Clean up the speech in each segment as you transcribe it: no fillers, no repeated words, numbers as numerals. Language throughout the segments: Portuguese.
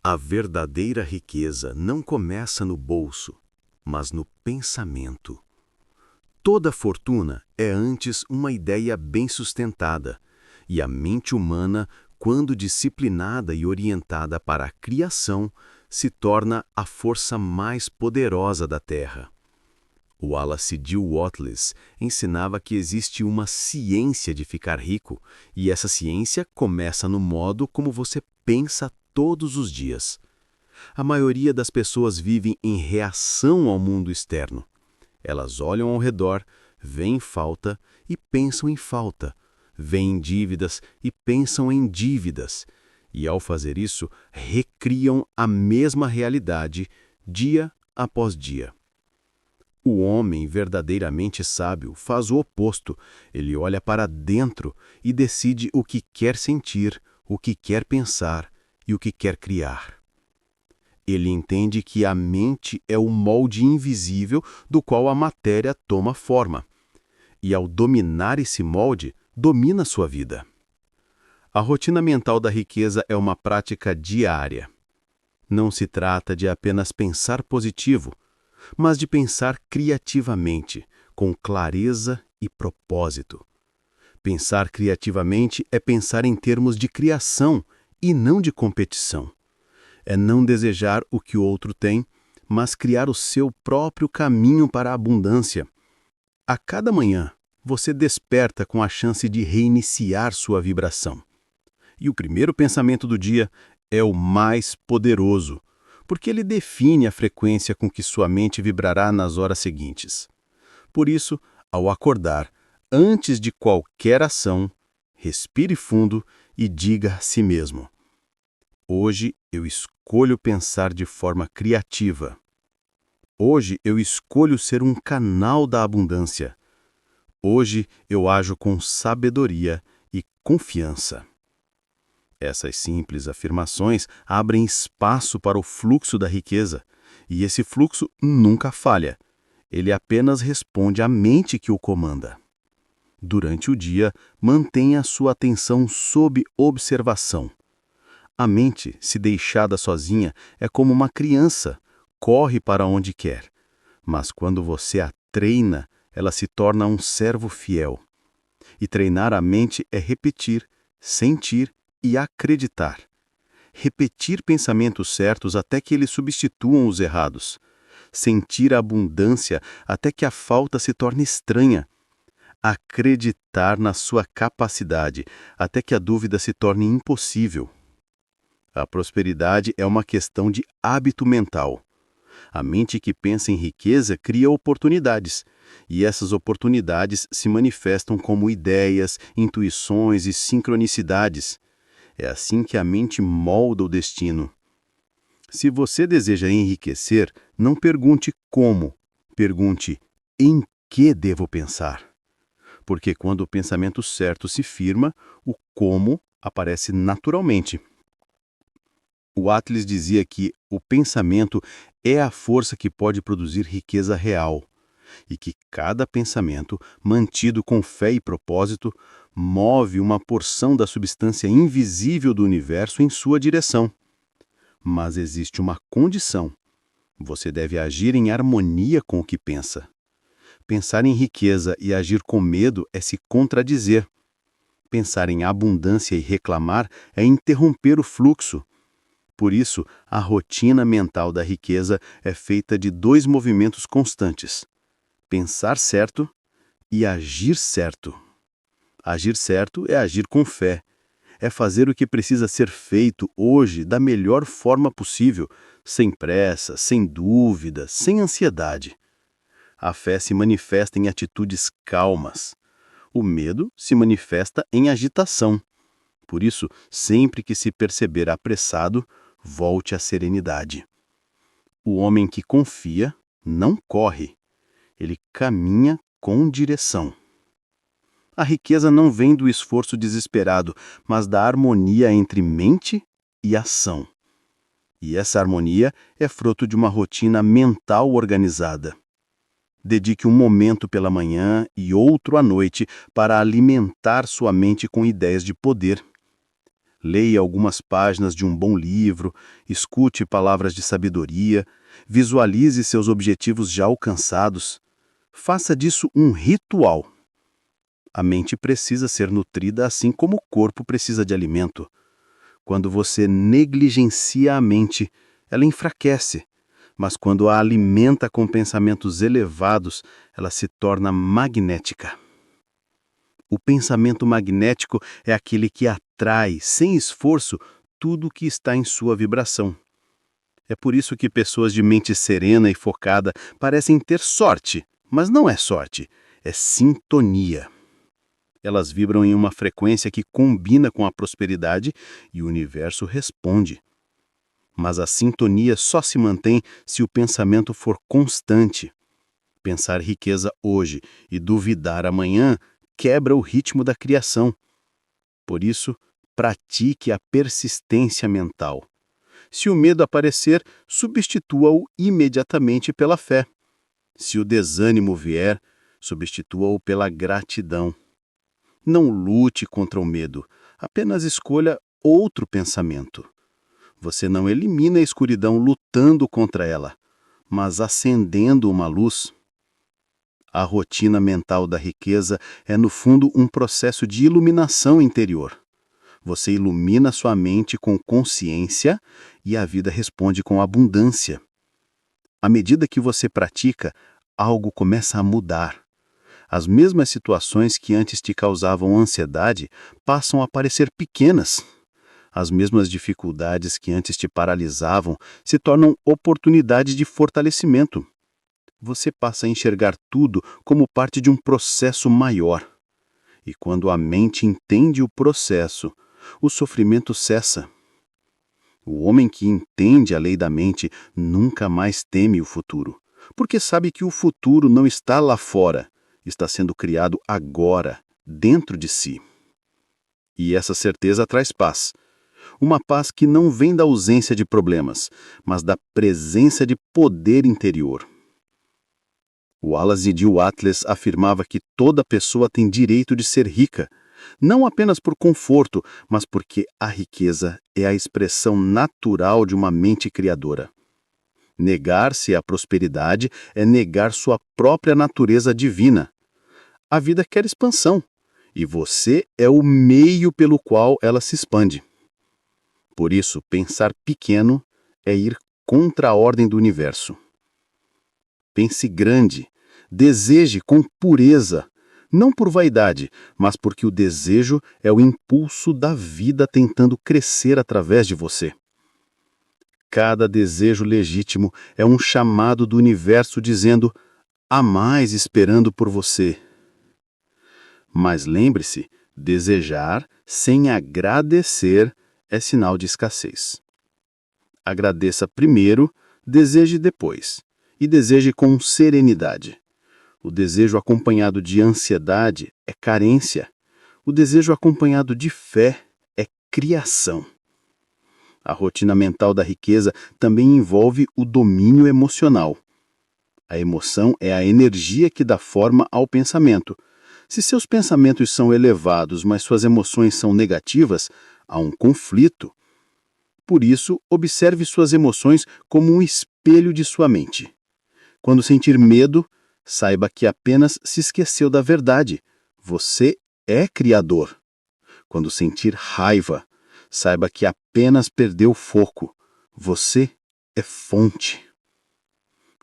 A verdadeira riqueza não começa no bolso, mas no pensamento. Toda fortuna é antes uma ideia bem sustentada, e a mente humana, quando disciplinada e orientada para a criação, se torna a força mais poderosa da Terra. O Wallace D. Wattles ensinava que existe uma ciência de ficar rico, e essa ciência começa no modo como você pensa todos os dias. A maioria das pessoas vivem em reação ao mundo externo. Elas olham ao redor, veem falta e pensam em falta, veem dívidas e pensam em dívidas, e ao fazer isso, recriam a mesma realidade dia após dia. O homem verdadeiramente sábio faz o oposto. Ele olha para dentro e decide o que quer sentir, o que quer pensar e o que quer criar. Ele entende que a mente é o molde invisível do qual a matéria toma forma. E ao dominar esse molde, domina sua vida. A rotina mental da riqueza é uma prática diária. Não se trata de apenas pensar positivo, mas de pensar criativamente, com clareza e propósito. Pensar criativamente é pensar em termos de criação e não de competição. É não desejar o que o outro tem, mas criar o seu próprio caminho para a abundância. A cada manhã, você desperta com a chance de reiniciar sua vibração. E o primeiro pensamento do dia é o mais poderoso, porque ele define a frequência com que sua mente vibrará nas horas seguintes. Por isso, ao acordar, antes de qualquer ação, respire fundo e diga a si mesmo: hoje eu escolho pensar de forma criativa. Hoje eu escolho ser um canal da abundância. Hoje eu ajo com sabedoria e confiança. Essas simples afirmações abrem espaço para o fluxo da riqueza, e esse fluxo nunca falha. Ele apenas responde à mente que o comanda. Durante o dia, mantenha sua atenção sob observação. A mente, se deixada sozinha, é como uma criança, corre para onde quer. Mas quando você a treina, ela se torna um servo fiel. E treinar a mente é repetir, sentir e acreditar. Repetir pensamentos certos até que eles substituam os errados. Sentir a abundância até que a falta se torne estranha. Acreditar na sua capacidade até que a dúvida se torne impossível. A prosperidade é uma questão de hábito mental. A mente que pensa em riqueza cria oportunidades, e essas oportunidades se manifestam como ideias, intuições e sincronicidades. É assim que a mente molda o destino. Se você deseja enriquecer, não pergunte como, pergunte em que devo pensar. Porque quando o pensamento certo se firma, o como aparece naturalmente. O Atlas dizia que o pensamento é a força que pode produzir riqueza real, e que cada pensamento, mantido com fé e propósito, move uma porção da substância invisível do universo em sua direção. Mas existe uma condição. Você deve agir em harmonia com o que pensa. Pensar em riqueza e agir com medo é se contradizer. Pensar em abundância e reclamar é interromper o fluxo. Por isso, a rotina mental da riqueza é feita de dois movimentos constantes: pensar certo e agir certo. Agir certo é agir com fé. É fazer o que precisa ser feito hoje da melhor forma possível, sem pressa, sem dúvida, sem ansiedade. A fé se manifesta em atitudes calmas. O medo se manifesta em agitação. Por isso, sempre que se perceber apressado, volte à serenidade. O homem que confia não corre, ele caminha com direção. A riqueza não vem do esforço desesperado, mas da harmonia entre mente e ação. E essa harmonia é fruto de uma rotina mental organizada. Dedique um momento pela manhã e outro à noite para alimentar sua mente com ideias de poder. Leia algumas páginas de um bom livro, escute palavras de sabedoria, visualize seus objetivos já alcançados. Faça disso um ritual. A mente precisa ser nutrida assim como o corpo precisa de alimento. Quando você negligencia a mente, ela enfraquece, mas quando a alimenta com pensamentos elevados, ela se torna magnética. O pensamento magnético é aquele que atrai, sem esforço, tudo o que está em sua vibração. É por isso que pessoas de mente serena e focada parecem ter sorte, mas não é sorte, é sintonia. Elas vibram em uma frequência que combina com a prosperidade e o universo responde. Mas a sintonia só se mantém se o pensamento for constante. Pensar riqueza hoje e duvidar amanhã quebra o ritmo da criação. Por isso, pratique a persistência mental. Se o medo aparecer, substitua-o imediatamente pela fé. Se o desânimo vier, substitua-o pela gratidão. Não lute contra o medo, apenas escolha outro pensamento. Você não elimina a escuridão lutando contra ela, mas acendendo uma luz. A rotina mental da riqueza é, no fundo, um processo de iluminação interior. Você ilumina sua mente com consciência e a vida responde com abundância. À medida que você pratica, algo começa a mudar. As mesmas situações que antes te causavam ansiedade passam a parecer pequenas. As mesmas dificuldades que antes te paralisavam se tornam oportunidades de fortalecimento. Você passa a enxergar tudo como parte de um processo maior. E quando a mente entende o processo, o sofrimento cessa. O homem que entende a lei da mente nunca mais teme o futuro, porque sabe que o futuro não está lá fora, está sendo criado agora, dentro de si. E essa certeza traz paz. Uma paz que não vem da ausência de problemas, mas da presença de poder interior. Wallace D. Wattles afirmava que toda pessoa tem direito de ser rica, não apenas por conforto, mas porque a riqueza é a expressão natural de uma mente criadora. Negar-se à prosperidade é negar sua própria natureza divina. A vida quer expansão, e você é o meio pelo qual ela se expande. Por isso, pensar pequeno é ir contra a ordem do universo. Pense grande, deseje com pureza, não por vaidade, mas porque o desejo é o impulso da vida tentando crescer através de você. Cada desejo legítimo é um chamado do universo dizendo: há mais esperando por você. Mas lembre-se, desejar sem agradecer é sinal de escassez. Agradeça primeiro, deseje depois, e deseje com serenidade. O desejo acompanhado de ansiedade é carência. O desejo acompanhado de fé é criação. A rotina mental da riqueza também envolve o domínio emocional. A emoção é a energia que dá forma ao pensamento. Se seus pensamentos são elevados, mas suas emoções são negativas, há um conflito. Por isso, observe suas emoções como um espelho de sua mente. Quando sentir medo, saiba que apenas se esqueceu da verdade. Você é criador. Quando sentir raiva, saiba que apenas perdeu foco. Você é fonte.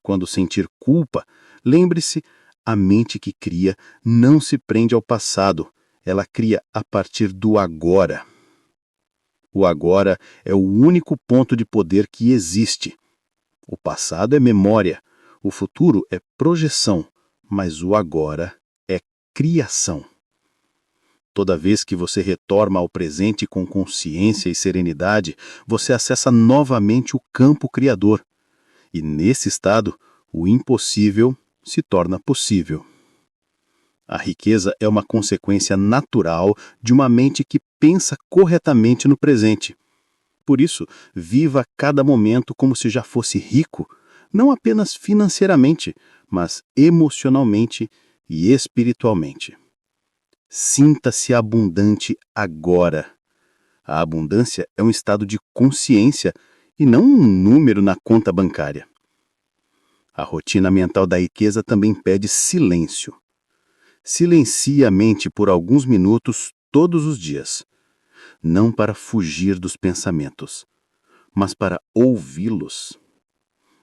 Quando sentir culpa, lembre-se, a mente que cria não se prende ao passado, ela cria a partir do agora. O agora é o único ponto de poder que existe. O passado é memória, o futuro é projeção, mas o agora é criação. Toda vez que você retorna ao presente com consciência e serenidade, você acessa novamente o campo criador. E nesse estado, o impossível se torna possível. A riqueza é uma consequência natural de uma mente que pensa corretamente no presente. Por isso, viva cada momento como se já fosse rico, não apenas financeiramente, mas emocionalmente e espiritualmente. Sinta-se abundante agora. A abundância é um estado de consciência e não um número na conta bancária. A rotina mental da riqueza também pede silêncio. Silencie a mente por alguns minutos todos os dias, não para fugir dos pensamentos, mas para ouvi-los.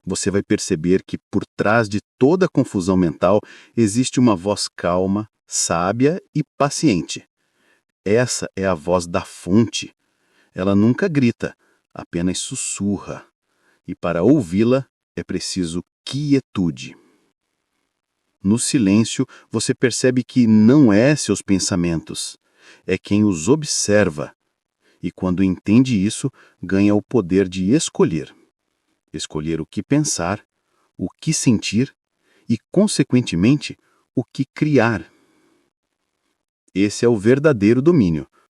Você vai perceber que por trás de toda a confusão mental existe uma voz calma, sábia e paciente. Essa é a voz da fonte. Ela nunca grita, apenas sussurra. E para ouvi-la é preciso quietude. No silêncio, você percebe que não é seus pensamentos, é quem os observa. E quando entende isso, ganha o poder de escolher. Escolher o que pensar, o que sentir e, consequentemente, o que criar. Esse é o verdadeiro domínio,